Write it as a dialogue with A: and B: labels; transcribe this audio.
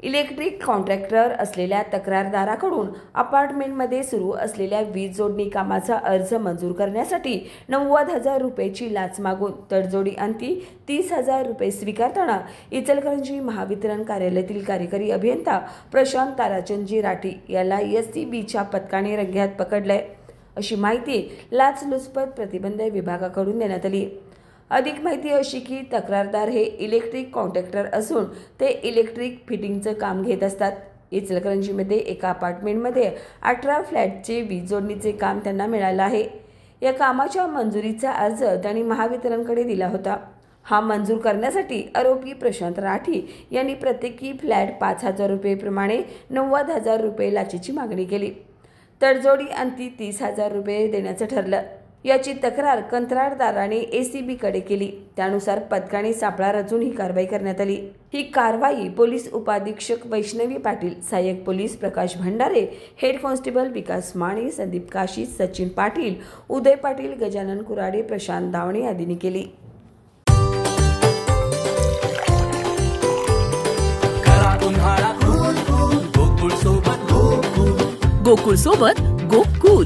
A: Electric contractor असलेल्या तक्रारदाराकडून अपार्टमेंटमध्ये सुरू असलेल्या वीज जोडणी कामाचा अर्ज मंजूर करण्यासाठी 90,000 रुपयाची लाच मागून तडजोडी अंती 30,000 रुपये स्वीकारताना इचलकरंजी महावितरण कार्यालयातील कार्यकारी अभियंता प्रशांत ताराचंदजी राठी याला SCBच्या पथकाने रंगेहात पकडले, अशी माहिती लाचलुचपत प्रतिबंध विभागाकडून देण्यात आली। अधिक माहिती अशी की तक्रारदार हे इलेक्ट्रिक कॉन्ट्रॅक्टर असून ते इलेक्ट्रिक फिटिंगचं काम घेत असतात। इचलकरंजीमध्ये एका अपार्टमेंटमध्ये 18 फ्लॅटचे वीज जोडणीचे काम त्यांना मिळालं आहे। या कामाच्या मंजुरीचा अर्ज त्यांनी महावितरणकडे दिला होता। हा मंजूर करण्यासाठी आरोपी प्रशांत राठी यांनी प्रत्येकी फ्लॅट 5,000 रुपये प्रमाणे 90,000 रुपये लाचेची मागणी केली। तडजोडी अंती 30,000 रुपये देण्याचं ठरलं। याची तक्रार कंत्राटदाराने ACBकडे केली। त्यानुसार पथकाने सापळा रचून ही कारवाई करण्यात आली। ही कारवाई पोलीस उपाधीक्षक वैष्णवी पाटील, सहाय्यक पोलीस प्रकाश भंडारे, हेड कॉन्स्टेबल विकास माने, संदीप काशी, सचिन पाटील, उदय पाटील, गजानन कुराडे, प्रशांत दावणे आदींनी केली।
B: गोकुळ सोबत गोकुळ